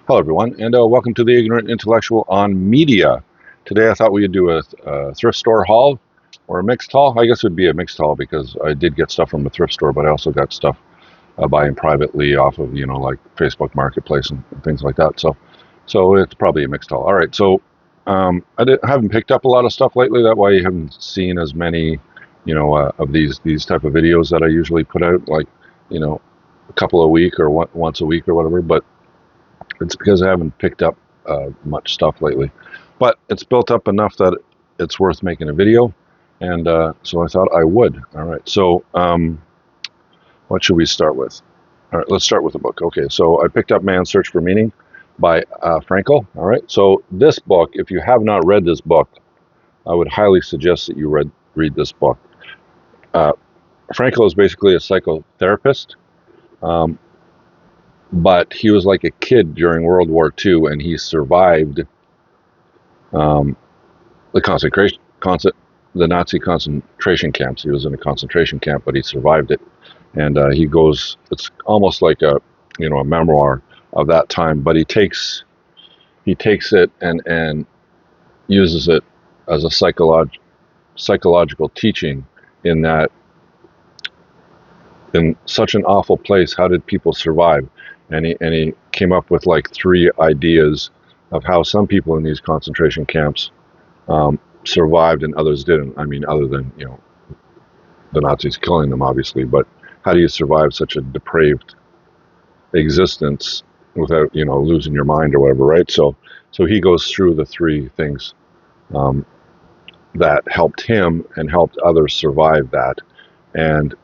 Hello, everyone, and welcome to the Ignorant Intellectual on Media. Today, I thought we would do a thrift store haul or a mixed haul. I guess it would be a mixed haul because I did get stuff from a thrift store, but I also got stuff buying privately off of, like Facebook Marketplace and things like that. So it's probably a mixed haul. All right, so I haven't picked up a lot of stuff lately. That's why you haven't seen as many, of these type of videos that I usually put out, like, a couple a week or once a week or whatever. But it's because I haven't picked up much stuff lately, but it's built up enough that it's worth making a video, and so I thought I would. All right, so what should we start with? All right, let's start with the book. Okay, so I picked up Man's Search for Meaning by Frankl. All right, so this book, if you have not read this book, I would highly suggest that you read this book. Frankl is basically a psychotherapist. But he was like a kid during World War II, and he survived the Nazi concentration camps. He was in a concentration camp, but he survived it, and he goes. It's almost like a memoir of that time. But he takes it and uses it as a psychological teaching, in that in such an awful place, how did people survive? And he came up with like 3 ideas of how some people in these concentration camps survived and others didn't. I mean, other than the Nazis killing them, obviously. But how do you survive such a depraved existence without losing your mind or whatever, right? So he goes through the 3 things that helped him and helped others survive that, and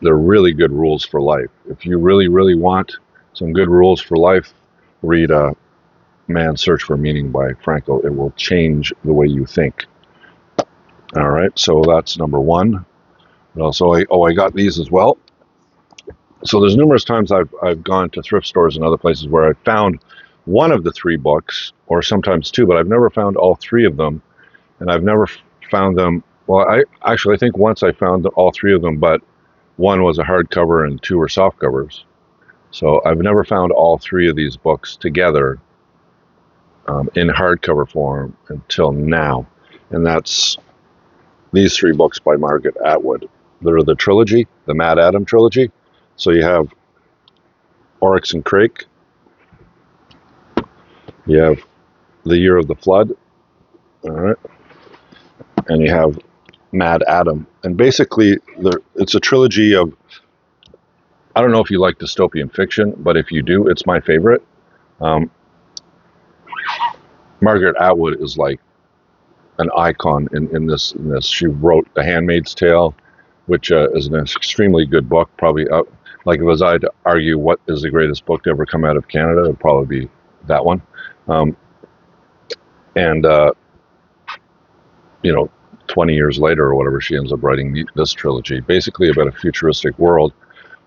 they're really good rules for life. If you really, really want some good rules for life, read Man's Search for Meaning by Frankl. It will change the way you think. All right, so that's number 1. Also, I got these as well. So there's numerous times I've gone to thrift stores and other places where I found one of the 3 books, or sometimes 2, but I've never found all 3 of them, and I've never found them. Well, I think once I found all 3 of them, but 1 was a hardcover and 2 were soft covers. So I've never found all 3 of these books together in hardcover form until now. And that's these 3 books by Margaret Atwood. They're the trilogy, the MaddAddam trilogy. So you have Oryx and Crake. You have The Year of the Flood. All right. And you have MaddAddam. And basically, it's a trilogy of, I don't know if you like dystopian fiction, but if you do, it's my favorite. Margaret Atwood is like an icon in this. She wrote The Handmaid's Tale, which is an extremely good book. Probably, like if I was to argue what is the greatest book to ever come out of Canada, it would probably be that one. And 20 years later or whatever, she ends up writing this trilogy, basically about a futuristic world.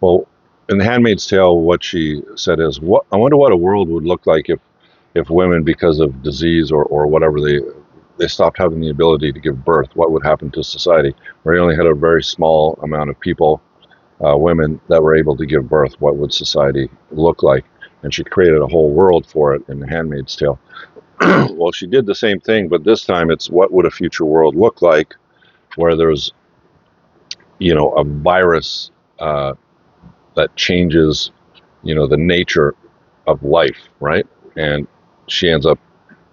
Well, in The Handmaid's Tale, what she said is, I wonder what a world would look like if women, because of disease or whatever, they stopped having the ability to give birth. What would happen to society? Where you only had a very small amount of people, women, that were able to give birth. What would society look like? And she created a whole world for it in The Handmaid's Tale. Well, she did the same thing, but this time it's what would a future world look like, where there's, a virus that changes, the nature of life, right? And she ends up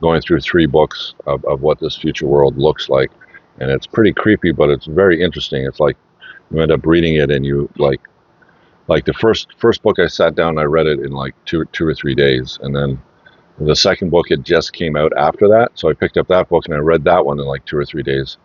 going through 3 books of what this future world looks like, and it's pretty creepy, but it's very interesting. It's like you end up reading it, and you like the first book I sat down and I read it in like 2 or 3 days, and then the second book, it just came out after that, so I picked up that book and I read that one in like 2 or 3 days.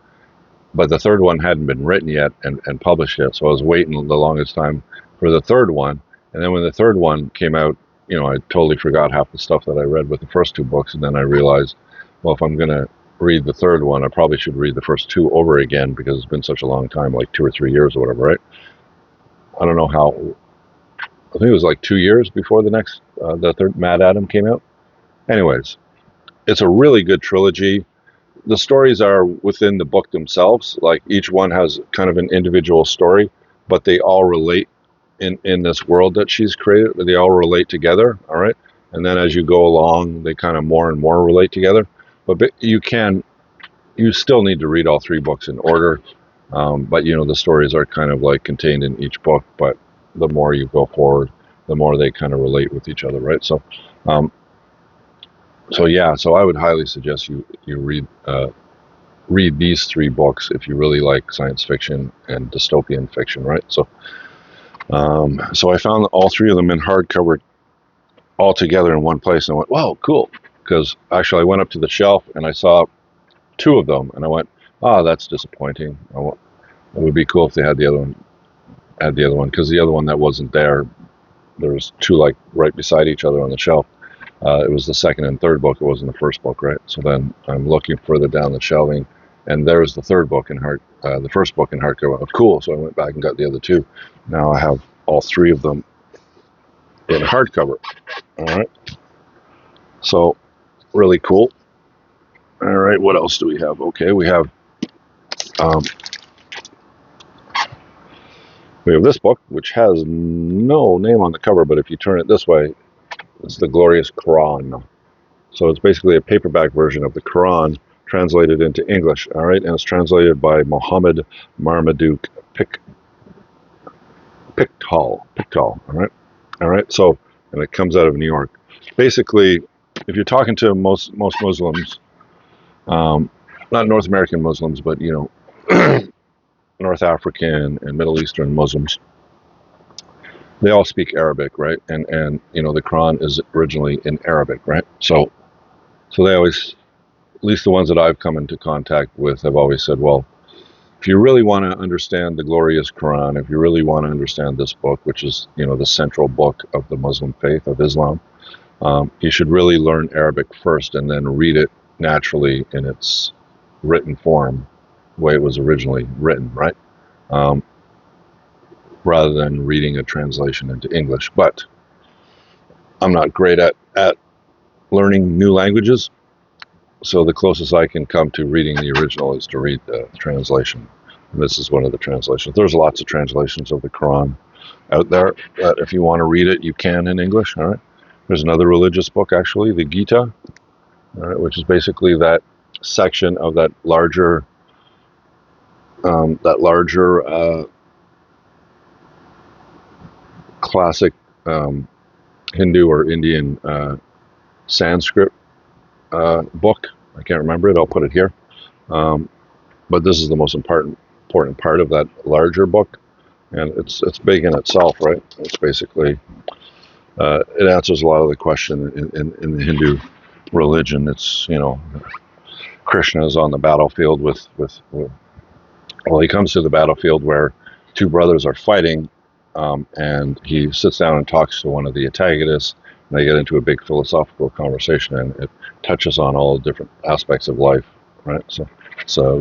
But the third one hadn't been written yet and published yet, so I was waiting the longest time for the third one. And then when the third one came out, I totally forgot half the stuff that I read with the first 2 books, and then I realized, well, if I'm going to read the third one, I probably should read the first 2 over again, because it's been such a long time, like 2 or 3 years or whatever, right? I don't know how. I think it was like 2 years before the third MaddAddam came out. Anyways, it's a really good trilogy. The stories are within the book themselves. Like each one has kind of an individual story, but they all relate in this world that she's created. They all relate together, all right? and then as you go along, they kind of more and more relate together. But you still need to read all three books in order. But the stories are kind of like contained in each book. But the more you go forward, the more they kind of relate with each other, right? So, so I would highly suggest you read these three books if you really like science fiction and dystopian fiction, right? So, so I found all three of them in hardcover all together in one place, and I went, "Wow, cool!" Because actually, I went up to the shelf and I saw two of them, and I went, "Oh, that's disappointing. It would be cool if they had the other one, because the other one that wasn't there, there was two like right beside each other on the shelf. It was the second and third book. It wasn't the first book, right? So then I'm looking further down the shelving, and there's the third book in the first book in hardcover. Oh, cool! So I went back and got the other two. Now I have all three of them in hardcover. All right. So really cool. All right. What else do we have? Okay, we have this book, which has no name on the cover, but if you turn it this way, it's the Glorious Quran. So it's basically a paperback version of the Quran translated into English, all right? And it's translated by Mohammed Marmaduke Pickthall, all right? All right, so, and it comes out of New York. Basically, if you're talking to most Muslims, not North American Muslims, but, North African and Middle Eastern Muslims, they all speak Arabic, right? And the Quran is originally in Arabic, right? So they always, at least the ones that I've come into contact with, have always said, well, if you really want to understand the glorious Quran, if you really want to understand this book, which is, the central book of the Muslim faith of Islam, you should really learn Arabic first and then read it naturally in its written form, the way it was originally written, right? Rather than reading a translation into English. But I'm not great at learning new languages, so the closest I can come to reading the original is to read the translation. And this is one of the translations. There's lots of translations of the Quran out there that if you want to read it, you can in English, all right? There's another religious book, actually, the Gita, all right, which is basically that section of that larger classic Hindu or Indian Sanskrit book. I can't remember it. I'll put it here. But this is the most important part of that larger book, and it's big in itself, right? It's basically it answers a lot of the question in the Hindu religion. It's Krishna is on the battlefield with well, he comes to the battlefield where two brothers are fighting, and he sits down and talks to one of the antagonists, and they get into a big philosophical conversation, and it touches on all the different aspects of life, right? So it's a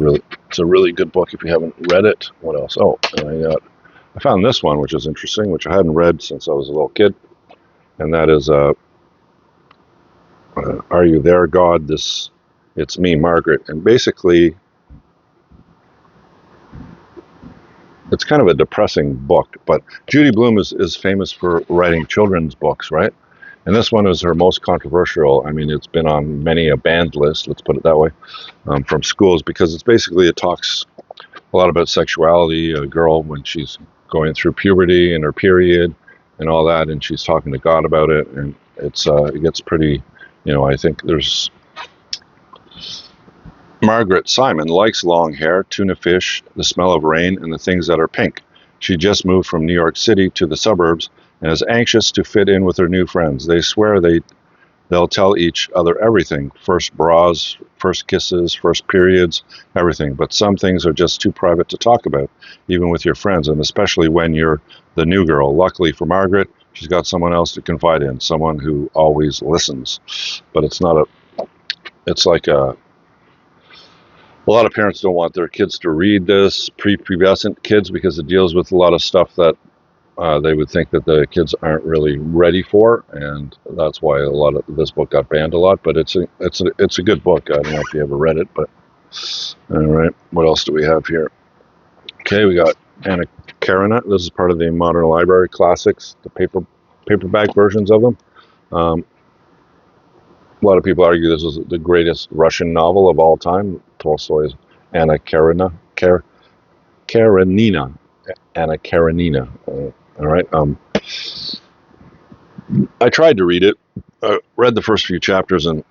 really good book if you haven't read it. What else? Oh, and I found this one, which is interesting, which I hadn't read since I was a little kid, and that is Are You There, God? It's Me, Margaret. And basically, it's kind of a depressing book, but Judy Blume is famous for writing children's books, right? And this one is her most controversial. I mean, it's been on many a banned list, let's put it that way, from schools, because it talks a lot about sexuality, a girl when she's going through puberty and her period and all that, and she's talking to God about it, and it gets pretty, I think there's Margaret Simon likes long hair, tuna fish, the smell of rain, and the things that are pink. She just moved from New York City to the suburbs and is anxious to fit in with her new friends. They swear they'll tell each other everything. First bras, first kisses, first periods, everything. But some things are just too private to talk about, even with your friends, and especially when you're the new girl. Luckily for Margaret, she's got someone else to confide in, someone who always listens. But it's like a lot of parents don't want their kids to read this, prepubescent kids, because it deals with a lot of stuff that they would think that the kids aren't really ready for, and that's why a lot of this book got banned a lot. But it's a good book. I don't know if you ever read it, but all right. What else do we have here? Okay, we got Anna Karenina. This is part of the Modern Library Classics, the paperback versions of them. A lot of people argue this is the greatest Russian novel of all time. Tolstoy's Anna Karenina. Anna Karenina. All right. I tried to read it. I read the first few chapters, and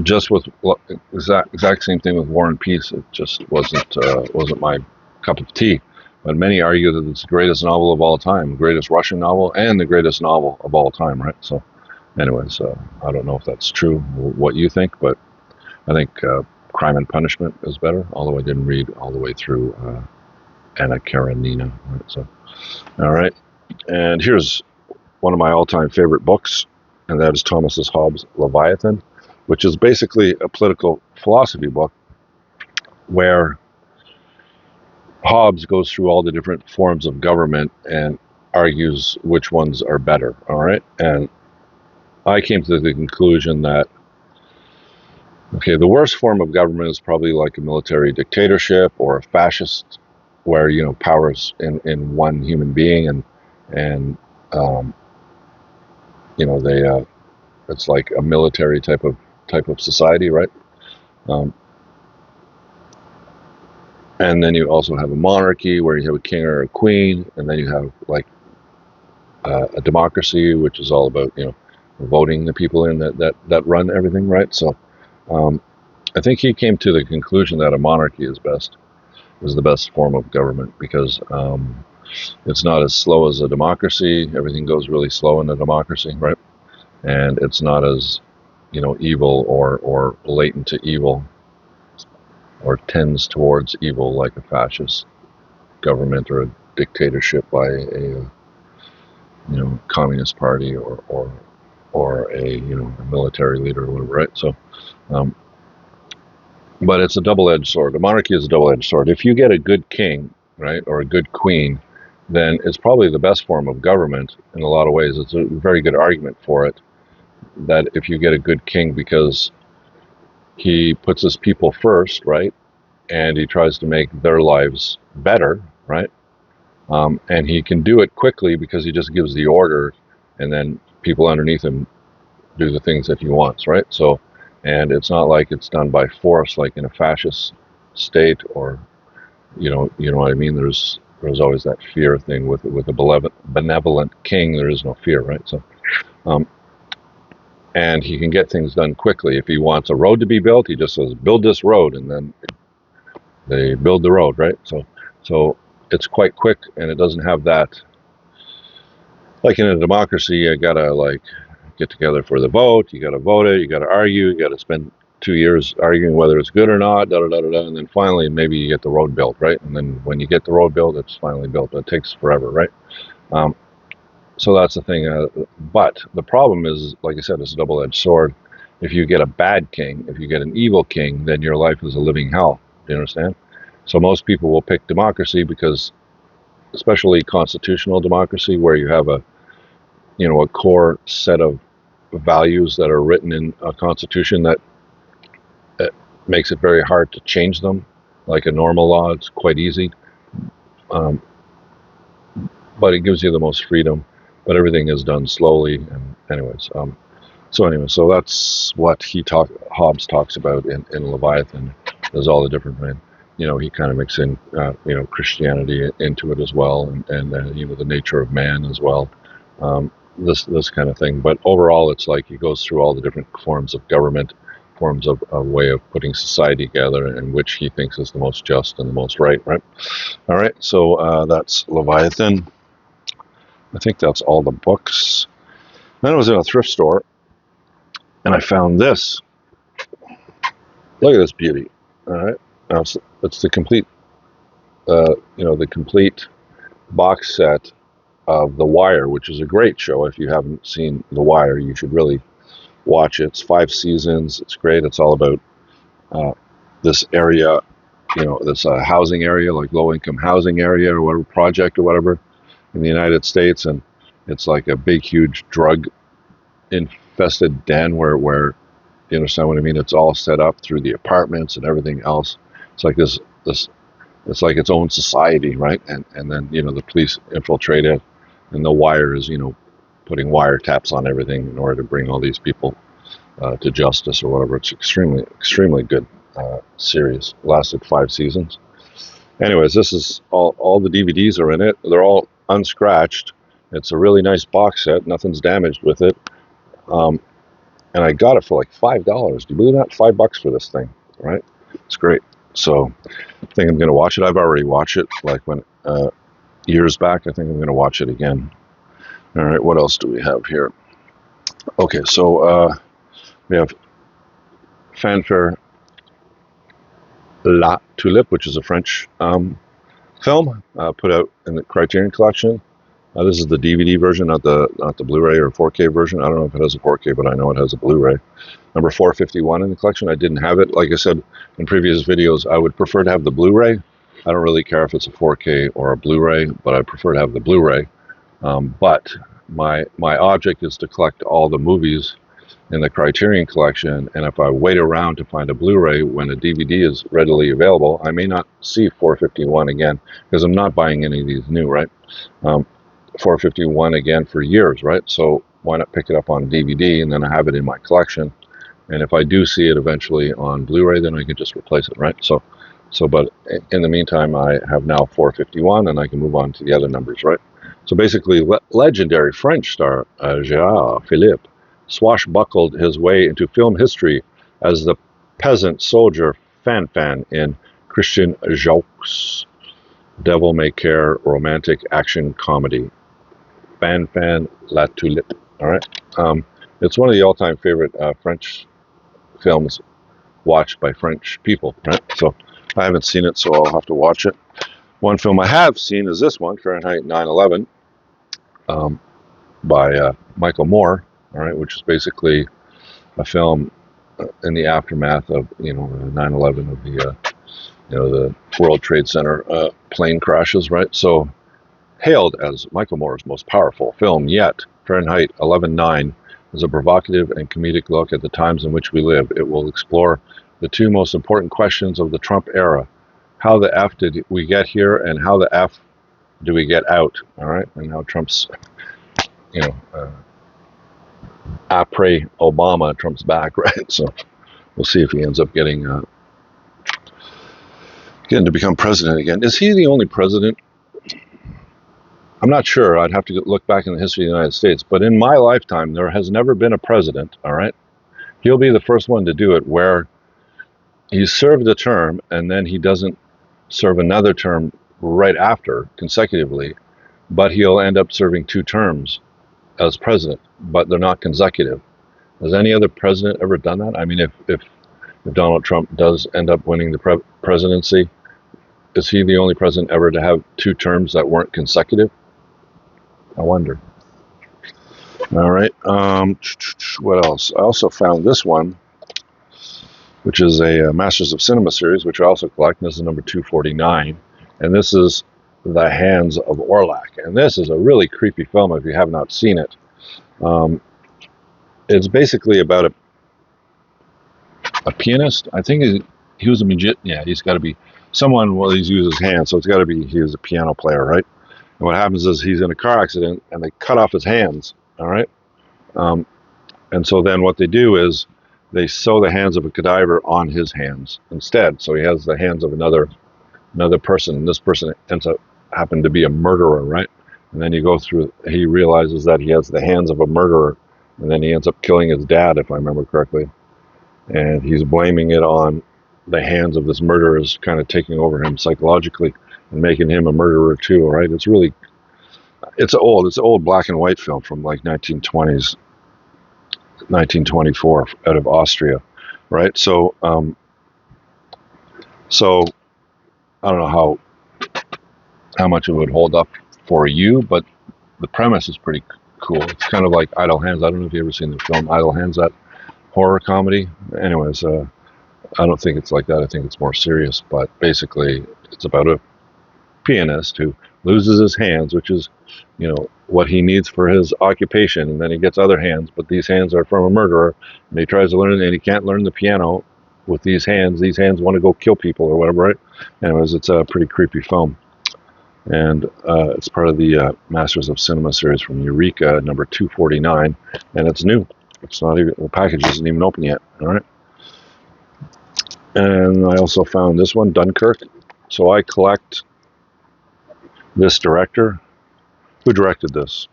just with exact same thing with War and Peace. It just wasn't my cup of tea. But many argue that it's the greatest novel of all time, greatest Russian novel, and the greatest novel of all time. Right. So, anyways, I don't know if that's true. What you think, but I think Crime and Punishment is better. Although I didn't read all the way through Anna Karenina. Right, so, all right. And here's one of my all-time favorite books, and that is Thomas Hobbes' Leviathan, which is basically a political philosophy book where Hobbes goes through all the different forms of government and argues which ones are better. All right. And I came to the conclusion that, okay, the worst form of government is probably like a military dictatorship or a fascist, where, you know, power is in one human being, and you know, it's like a military type of society, right? And then you also have a monarchy where you have a king or a queen, and then you have like a democracy, which is all about, you know, voting the people in that run everything, right? So I think he came to the conclusion that a monarchy is the best form of government, because it's not as slow as a democracy. Everything goes really slow in a democracy, right? And it's not as, you know, evil or latent to evil, or tends towards evil like a fascist government or a dictatorship by a you know, communist party or a, you know, a military leader or whatever, right? So but it's a double-edged sword. A monarchy is a double-edged sword. If you get a good king, right, or a good queen, then it's probably the best form of government in a lot of ways. It's a very good argument for it, that if you get a good king, because he puts his people first, right, and he tries to make their lives better, right, and he can do it quickly because he just gives the order, and then people underneath him do the things that he wants, right? So, and it's not like it's done by force, like in a fascist state, or you know what I mean. There's always that fear thing with a benevolent king. There is no fear, right? So, and he can get things done quickly. If he wants a road to be built, he just says, "Build this road," and then they build the road, right? So it's quite quick, and it doesn't have that. Like in a democracy, you gotta like get together for the vote. You gotta vote it. You gotta argue. You gotta spend 2 years arguing whether it's good or not. Da da da da da. And then finally, maybe you get the road built, right? And then when you get the road built, it's finally built. But it takes forever, right? So that's the thing. But the problem is, like I said, it's a double-edged sword. If you get a bad king, if you get an evil king, then your life is a living hell. Do you understand? So most people will pick democracy because, especially constitutional democracy, where you have a core set of values that are written in a constitution that makes it very hard to change them. Like a normal law, it's quite easy, but it gives you the most freedom. But everything is done slowly. And so that's what Hobbes talks about in Leviathan. There's all the different, he kind of mixes in Christianity into it as well, and the nature of man as well. This kind of thing. But overall, it's like he goes through all the different forms of government, forms of a way of putting society together, and which he thinks is the most just and the most right. All right, so that's Leviathan. I think that's all the books. Then I was in a thrift store, and I found this. Look at this beauty. All right, now it's the complete, the complete box set of The Wire, which is a great show. If you haven't seen The Wire, you should really watch it. It's 5 seasons. It's great. It's all about this area, this housing area, like low-income housing area or whatever, project or whatever in the United States. And it's like a big, huge drug-infested den where you understand what I mean? It's all set up through the apartments and everything else. It's like this it's like its own society, right? And then, the police infiltrate it, and The Wire is, putting wiretaps on everything in order to bring all these people to justice or whatever. It's extremely good series. Lasted 5 seasons. Anyways, this is all the DVDs are in it. They're all unscratched. It's a really nice box set. Nothing's damaged with it. And I got it for like $5. Do you believe that? $5 for this thing, right? It's great. So I think I'm going to watch it. I've already watched it like when years back. I think I'm going to watch it again. All right, what else do we have here? Okay, so we have Fanfare La Tulipe, which is a French film put out in the Criterion Collection. This is the DVD version, not the Blu-ray or 4K version. I don't know if it has a 4K, but I know it has a Blu-ray. Number 451 in the collection. I didn't have it. Like I said in previous videos, I would prefer to have the Blu-ray. I don't really care if it's a 4K or a Blu-ray, but I prefer to have the Blu-ray. But my object is to collect all the movies in the Criterion Collection, and if I wait around to find a Blu-ray when a DVD is readily available, I may not see 451 again, because I'm not buying any of these new, right? 451 again for years, right? So why not pick it up on DVD, and then I have it in my collection, and if I do see it eventually on Blu-ray, then I can just replace it, right? So but in the meantime, I have now 451, and I can move on to the other numbers, right? So basically, legendary French star Gérard Philippe swashbuckled his way into film history as the peasant soldier Fanfan in Christian Jacques' Devil May Care romantic action comedy. Fanfan La Tulipe. All right. It's one of the all-time favorite French films watched by French people, right? So I haven't seen it, so I'll have to watch it. One film I have seen is this one, Fahrenheit 9/11, by Michael Moore. All right, which is basically a film in the aftermath of 9/11 of the World Trade Center plane crashes, right? So hailed as Michael Moore's most powerful film yet, Fahrenheit 11/9 is a provocative and comedic look at the times in which we live. It will explore the two most important questions of the Trump era: how the F did we get here, and how the F do we get out? All right, and now Trump's après Obama, Trump's back, right? So we'll see if he ends up getting to become president again. Is he the only president? I'm not sure. I'd have to look back in the history of the United States. But in my lifetime, there has never been a president, all right? He'll be the first one to do it, where he served a term and then he doesn't serve another term right after consecutively, but he'll end up serving 2 terms as president, but they're not consecutive. Has any other president ever done that? I mean, if Donald Trump does end up winning the presidency, is he the only president ever to have 2 terms that weren't consecutive? I wonder. All right. What else? I also found this one, which is a Masters of Cinema series, which I also collect. This is number 249, and this is The Hands of Orlac, and this is a really creepy film if you have not seen it. It's basically about a pianist. I think he was a magician. Yeah, he's got to be someone. Well, he's used his hands, so it's got to be he was a piano player, right? And what happens is he's in a car accident, and they cut off his hands. All right, and so then what they do is they sew the hands of a cadaver on his hands instead. So he has the hands of another person, and this person ends up happened to be a murderer, right? And then you go through, he realizes that he has the hands of a murderer, and then he ends up killing his dad, if I remember correctly. And he's blaming it on the hands of this murderer, is kind of taking over him psychologically and making him a murderer too, right? It's an old black and white film from like 1920s, 1924 out of Austria, right? So I don't know how much it would hold up for you, but the premise is pretty cool. It's kind of like Idle Hands. I don't know if you've ever seen the film Idle Hands, that horror comedy. Anyways, I don't think it's like that. I think it's more serious, but basically it's about a pianist who loses his hands, which is, what he needs for his occupation, and then he gets other hands, but these hands are from a murderer, and he tries to learn it, and he can't learn the piano with these hands. These hands want to go kill people or whatever, right? Anyways, it's a pretty creepy film. and it's part of the Masters of Cinema series from Eureka, number 249, and it's new. It's not even, the package isn't even open yet. All right. And I also found this one, Dunkirk. So I collect this director. Who directed this?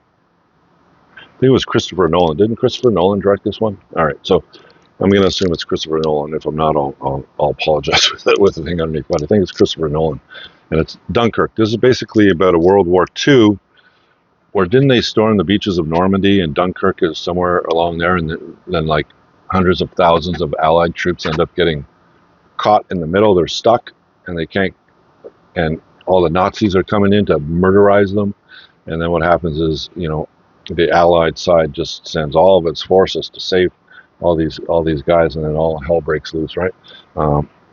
I think it was Christopher Nolan. Didn't Christopher Nolan direct this one? All right. So I'm going to assume it's Christopher Nolan. If I'm not, I'll apologize with the thing underneath. But I think it's Christopher Nolan. And it's Dunkirk. This is basically about a World War II, where didn't they storm the beaches of Normandy, and Dunkirk is somewhere along there, and then like hundreds of thousands of Allied troops end up getting caught in the middle. They're stuck, and they can't, and all the Nazis are coming in to murderize them. And then what happens is, the Allied side just sends all of its forces to save all these guys, and then all hell breaks loose, right?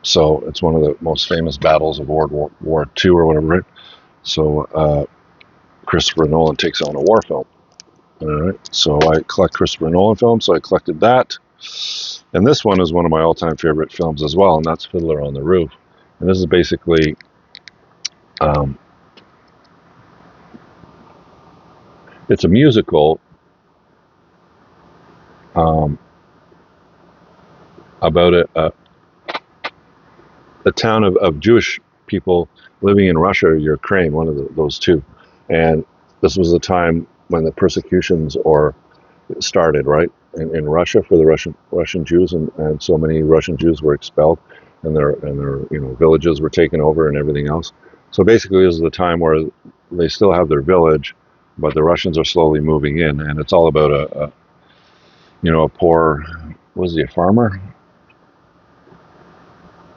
So it's one of the most famous battles of World War II or whatever, right? So Christopher Nolan takes on a war film. All right. So I collect Christopher Nolan films, so I collected that. And this one is one of my all-time favorite films as well, and that's Fiddler on the Roof. And this is basically it's a musical about a town of Jewish people living in Russia or Ukraine, one of those two. And this was the time when the persecutions started, right, in Russia for the Russian Jews, and so many Russian Jews were expelled, and their villages were taken over and everything else. So basically, this is the time where they still have their village, but the Russians are slowly moving in, and it's all about a poor, was he a farmer?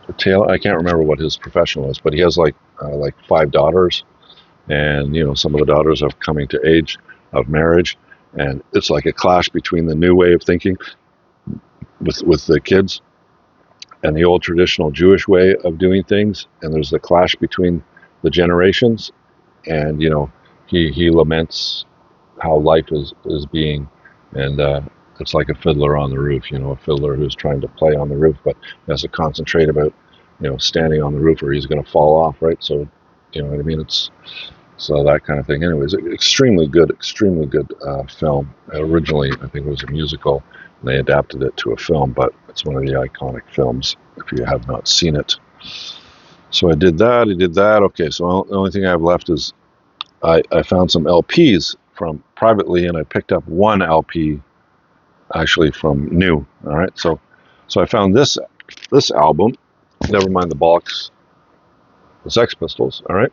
I can't remember what his profession was, but he has like 5 daughters, and some of the daughters are coming to age of marriage, and it's like a clash between the new way of thinking with the kids and the old traditional Jewish way of doing things, and there's the clash between the generations, and he laments how life is being, and it's like a fiddler on the roof, a fiddler who's trying to play on the roof, but has to concentrate about, standing on the roof or he's going to fall off, right? So, you know what I mean? It's so that kind of thing. Anyways, extremely good film. Originally, I think it was a musical, and they adapted it to a film, but it's one of the iconic films if you have not seen it. So I did that. Okay, so the only thing I have left is I found some LPs from privately, and I picked up one LP actually from new. All right, so I found this album. Never mind the bollocks. The Sex Pistols. All right.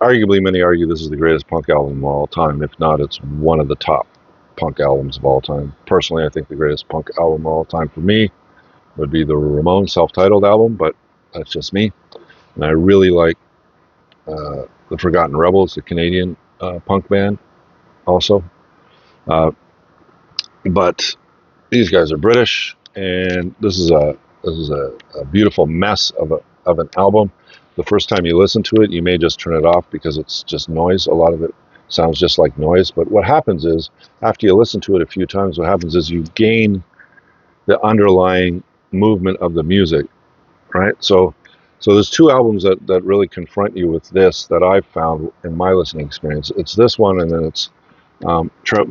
Arguably, many argue this is the greatest punk album of all time. If not, it's one of the top punk albums of all time. Personally, I think the greatest punk album of all time for me would be the Ramones self-titled album, but that's just me. And I really like the Forgotten Rebels, the Canadian punk band, also. But these guys are British, and this is a beautiful mess of an album. The first time you listen to it, you may just turn it off because it's just noise. A lot of it sounds just like noise. But what happens is, after you listen to it a few times, what happens is you gain the underlying movement of the music, right? So there's two albums that really confront you with this that I've found in my listening experience. It's this one, and then it's Trout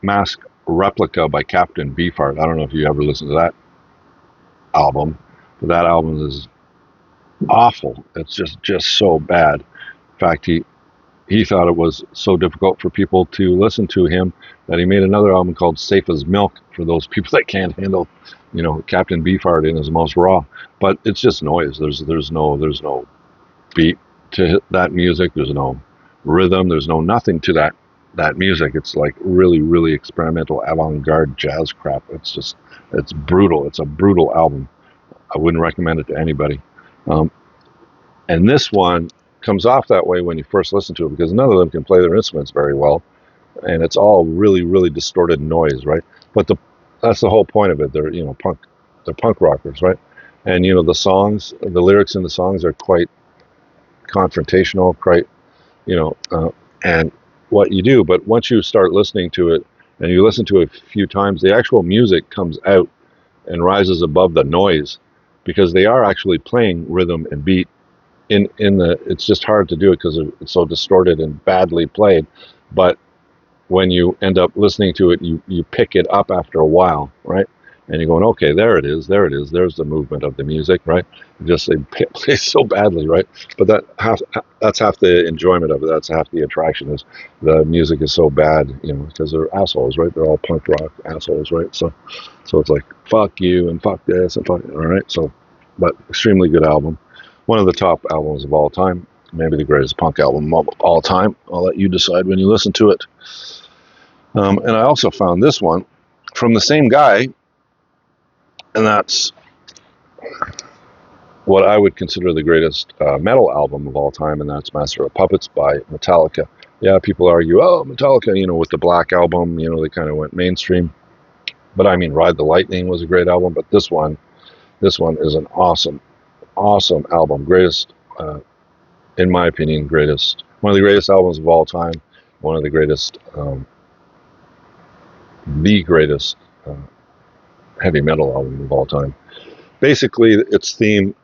Mask Replica by Captain Beefheart. I don't know if you ever listened to that album, but that album is awful. It's just so bad. In fact, he thought it was so difficult for people to listen to him that he made another album called Safe as Milk for those people that can't handle, Captain Beefheart in his most raw. But it's just noise. There's no beat to that music. There's no rhythm. There's no nothing to that music. It's like really, really experimental avant-garde jazz crap. It's brutal. It's a brutal album. I wouldn't recommend it to anybody. And this one comes off that way when you first listen to it because none of them can play their instruments very well, and it's all really, really distorted noise, right? But that's the whole point of it. They're punk rockers, right? And the songs, the lyrics in the songs are quite confrontational, quite and what you do. But once you start listening to it and you listen to it a few times, the actual music comes out and rises above the noise because they are actually playing rhythm and beat it's just hard to do it because it's so distorted and badly played. But when you end up listening to it, you pick it up after a while, right? And you're going, okay, there it is, there's the movement of the music, right? Just it plays so badly, right? But that's half the enjoyment of it. That's half the attraction is the music is so bad, because they're assholes, right? They're all punk rock assholes, right? So it's like fuck you and fuck this and fuck, all right. So, but extremely good album, one of the top albums of all time, maybe the greatest punk album of all time. I'll let you decide when you listen to it. And I also found this one from the same guy, and that's what I would consider the greatest metal album of all time, and that's Master of Puppets by Metallica. Yeah, people argue, oh, Metallica, with the Black Album, they kind of went mainstream. But I mean, Ride the Lightning was a great album, but this one is an awesome album. Greatest, in my opinion, one of the greatest albums of all time, one of the greatest, the greatest heavy metal album of all time. Basically, its theme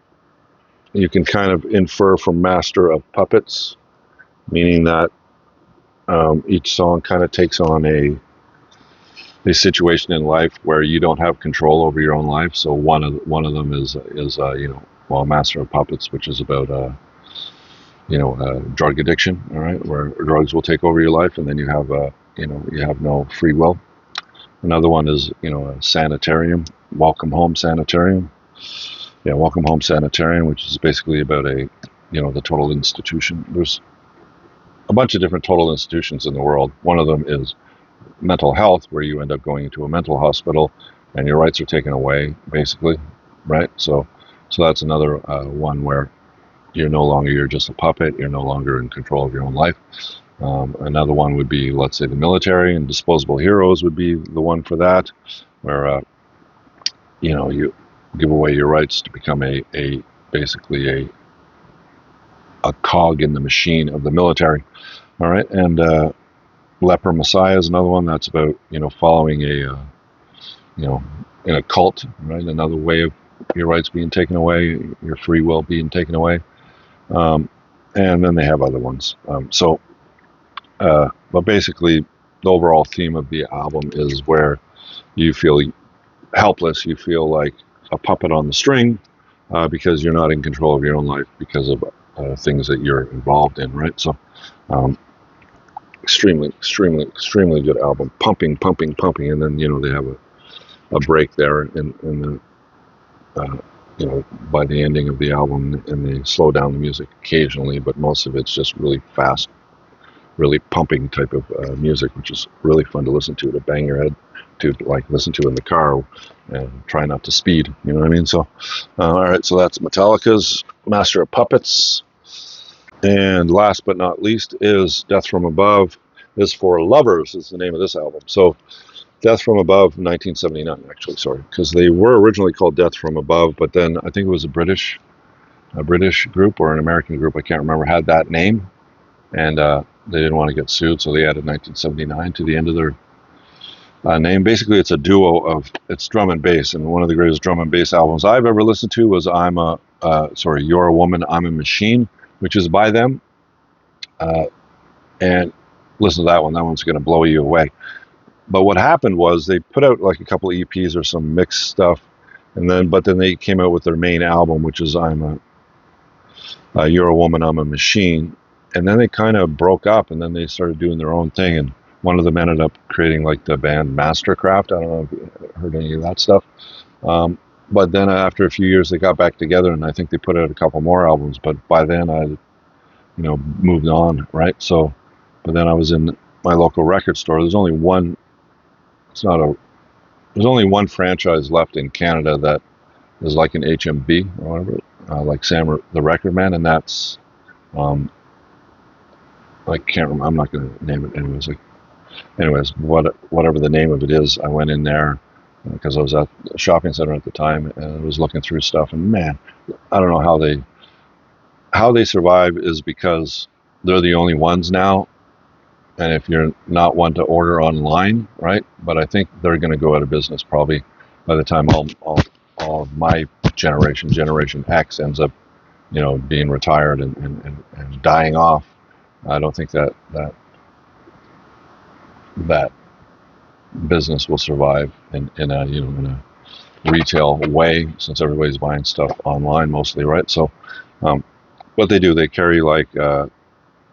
you can kind of infer from Master of Puppets, meaning that each song kind of takes on a situation in life where you don't have control over your own life. So one of them is Master of Puppets, which is about drug addiction, all right, where drugs will take over your life, and then you have you have no free will. Another one is a sanitarium, Welcome Home Sanitarium. Yeah, Welcome Home Sanitarium, which is basically about the total institution. There's a bunch of different total institutions in the world. One of them is mental health, where you end up going into a mental hospital and your rights are taken away, basically, right? So that's another one where you're just a puppet. You're no longer in control of your own life. Another one would be, let's say, the military, and Disposable Heroes would be the one for that, where you give away your rights to become basically a cog in the machine of the military. All right, and Leper Messiah is another one that's about following in a cult, right? Another way of your rights being taken away, your free will being taken away, and then they have other ones. But basically, the overall theme of the album is where you feel helpless, you feel like a puppet on the string, because you're not in control of your own life because of things that you're involved in, right? So, extremely good album, pumping, and then they have a break there, and by the ending of the album, and they slow down the music occasionally, but most of it's just really fast, really pumping type of music, which is really fun to listen to bang your head to, like listen to in the car and try not to speed, you know what I mean? So all right, so that's Metallica's Master of Puppets. And last but not least is Death from Above is for Lovers is the name of this album. So Death from Above, 1979, actually, sorry, because they were originally called Death from Above, but then I think it was a British group or an American group, I can't remember, had that name, and they didn't want to get sued, so they added 1979 to the end of their name. Basically, it's a duo it's drum and bass, and one of the greatest drum and bass albums I've ever listened to was You're a Woman, I'm a Machine, which is by them, and listen to that one. That one's going to blow you away. But what happened was they put out like a couple of EPs or some mixed stuff, but then they came out with their main album, which is You're a Woman, I'm a Machine, and then they kind of broke up, and then they started doing their own thing, and one of them ended up creating like the band Mastercraft. I don't know if you heard any of that stuff. But then after a few years, they got back together, and I think they put out a couple more albums. But by then, I, moved on, right? So, but then I was in my local record store. There's only one. There's only one franchise left in Canada that is like an HMV or whatever, like Sam the Record Man, and that's I can't remember. I'm not going to name it anyways. Whatever the name of it is, I went in there because I was at a shopping center at the time, and I was looking through stuff, and man, I don't know how they survive is because they're the only ones now, and if you're not one to order online, right? But I think they're going to go out of business probably by the time all of my generation X ends up being retired and dying off. I don't think that business will survive in a retail way, since everybody's buying stuff online mostly, right? So what they do, they carry like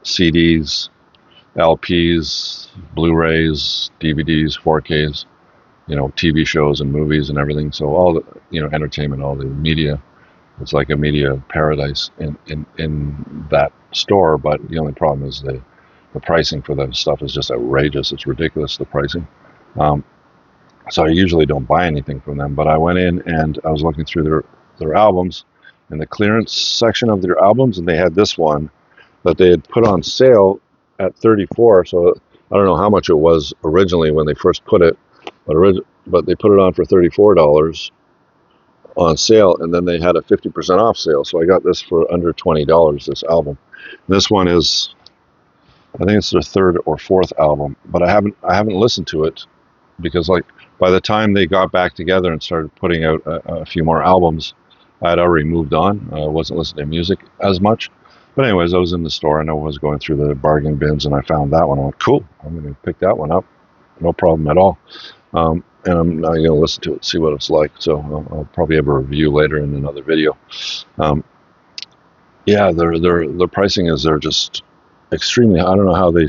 CDs, LPs, Blu-rays, DVDs, 4Ks, TV shows and movies and everything. So all the entertainment, all the media. It's like a media paradise in that store. But the only problem is the pricing for that stuff is just outrageous. It's ridiculous, the pricing. So I usually don't buy anything from them. But I went in and I was looking through their albums, in the clearance section of their albums, and they had this one that they had put on sale at $34. So I don't know how much it was originally when they first put it, but they put it on for $34 on sale, and then they had a 50% off sale. So I got this for under $20, this album. This one is, I think it's their third or fourth album, but I haven't listened to it, because like by the time they got back together and started putting out a few more albums, I had already moved on. I wasn't listening to music as much. But anyways, I was in the store and I was going through the bargain bins, and I found that one. I went, cool, I'm going to pick that one up. No problem at all. And I'm not going to listen to it, see what it's like. So I'll probably have a review later in another video. Yeah, their pricing is, they're just extremely, I don't know how they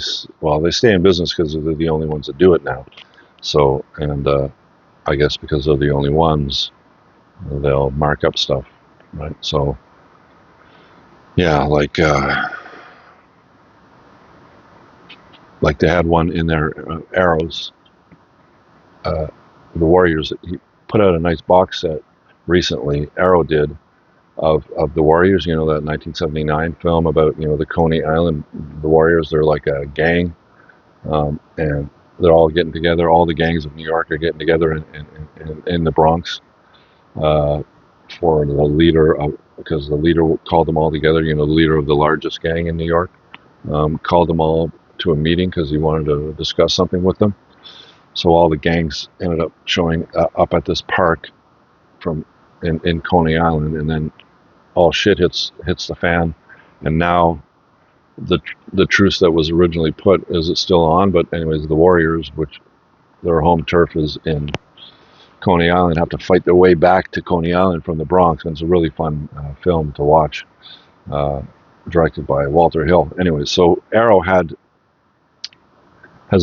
stay in business because they're the only ones that do it now. So, and I guess because they're the only ones, they'll mark up stuff, right? So, yeah, like they had one in their Arrows, the Warriors. He put out a nice box set recently, Arrow did, of the Warriors, that 1979 film about, the Coney Island, the Warriors. They're like a gang, and they're all getting together. All the gangs of New York are getting together in the Bronx for the leader, because the leader called them all together. The leader of the largest gang in New York called them all to a meeting because he wanted to discuss something with them. So all the gangs ended up showing up at this park in Coney Island, and then all shit hits the fan, and now the truce that was originally put, is it still on? But anyways, the Warriors, which their home turf is in Coney Island, have to fight their way back to Coney Island from the Bronx, and it's a really fun film to watch, directed by Walter Hill. Anyways, so Arrow has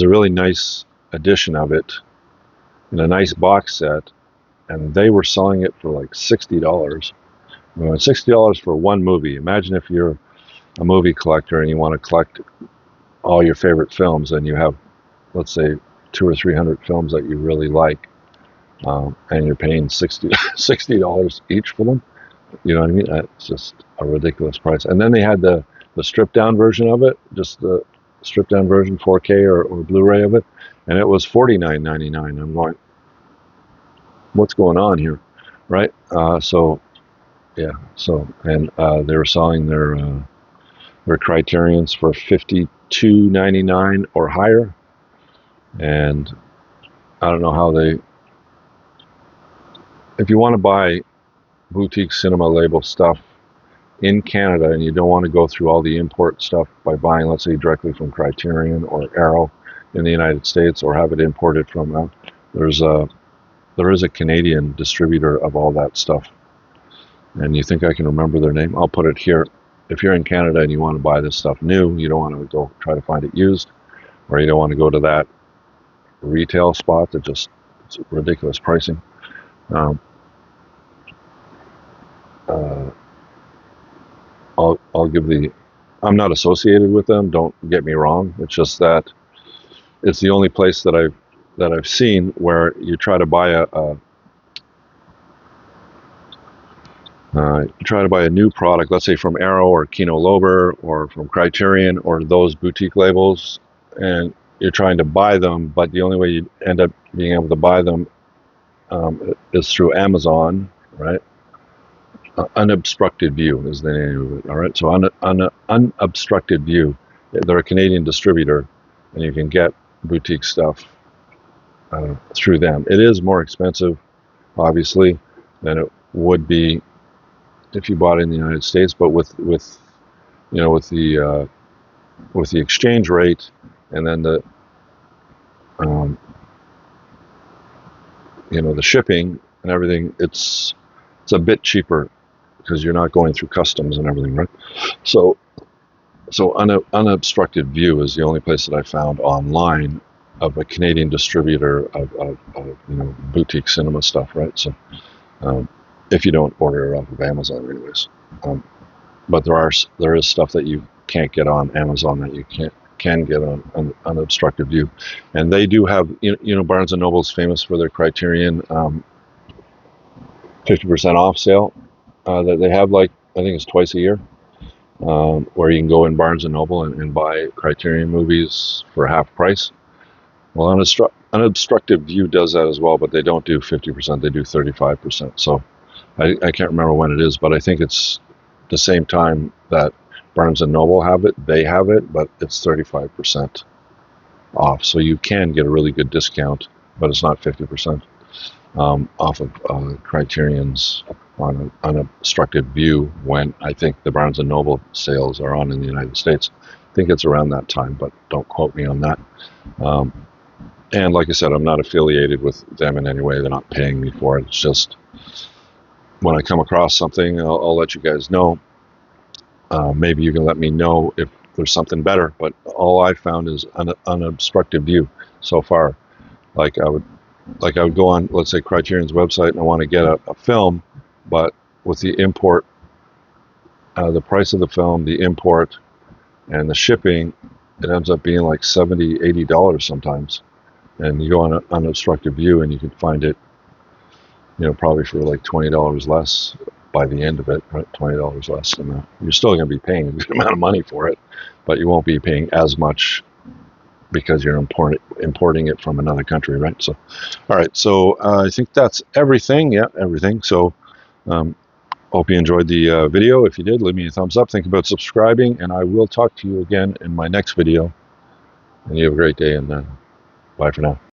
a really nice edition of it in a nice box set, and they were selling it for like $60. $60 for one movie. Imagine if you're a movie collector and you want to collect all your favorite films, and you have, let's say, 200 or 300 films that you really like, and you're paying $60 each for them. You know what I mean? It's just a ridiculous price. And then they had the stripped down version of it, just the stripped down version, 4K or Blu-ray of it, and it was $49.99. I'm going, what's going on here, right? So yeah, and they were selling their Criterions for $52.99 or higher, and I don't know how if you want to buy boutique cinema label stuff in Canada and you don't want to go through all the import stuff by buying, let's say, directly from Criterion or Arrow in the United States, or have it imported from there is a Canadian distributor of all that stuff, and you think I can remember their name? I'll put it here. If you're in Canada and you want to buy this stuff new, you don't want to go try to find it used, or you don't want to go to that retail spot that it's ridiculous pricing. I'll give I'm not associated with them, don't get me wrong. It's just that it's the only place that I've seen where you try to buy a new product, let's say from Arrow or Kino Lorber or from Criterion or those boutique labels, and you're trying to buy them, but the only way you end up being able to buy them is through Amazon, right? Unobstructed View is the name of it. All right, so Unobstructed View, they're a Canadian distributor, and you can get boutique stuff through them. It is more expensive, obviously, than it would be if you bought it in the United States, but with you know, with the exchange rate, and then the you know, the shipping and everything, it's a bit cheaper because you're not going through customs and everything, right? So Unobstructed View is the only place that I found online of a Canadian distributor of you know, boutique cinema stuff, right? So if you don't order it off of Amazon, anyways, but there is stuff that you can't get on Amazon that you can get on Unobstructed View, and they do have, you know, Barnes and Noble's famous for their Criterion 50% off sale that they have, like, I think it's twice a year, where you can go in Barnes and Noble and buy Criterion movies for half price. Well, Unobstructed View does that as well, but they don't do 50%; they do 35%. So I can't remember when it is, but I think it's the same time that Barnes and Noble have it. They have it, but it's 35% off. So you can get a really good discount, but it's not 50% off of Criterion's on Unobstructed View, when I think the Barnes and Noble sales are on in the United States. I think it's around that time, but don't quote me on that. And like I said, I'm not affiliated with them in any way. They're not paying me for it. It's just when I come across something, I'll let you guys know. Maybe you can let me know if there's something better, but all I found is Unobstructed View so far. Like I would go on, let's say, Criterion's website, and I want to get a film, but with the import, the price of the film, the import, and the shipping, it ends up being like $70, $80 sometimes. And you go on Unobstructed View, and you can find it, you know, probably for like $20 less by the end of it, right? $20 less, and you're still going to be paying a good amount of money for it, but you won't be paying as much because you're importing it from another country, right? So, all right. So I think that's everything. Yeah, everything. So, hope you enjoyed the video. If you did, leave me a thumbs up. Think about subscribing, and I will talk to you again in my next video. And you have a great day, and bye for now.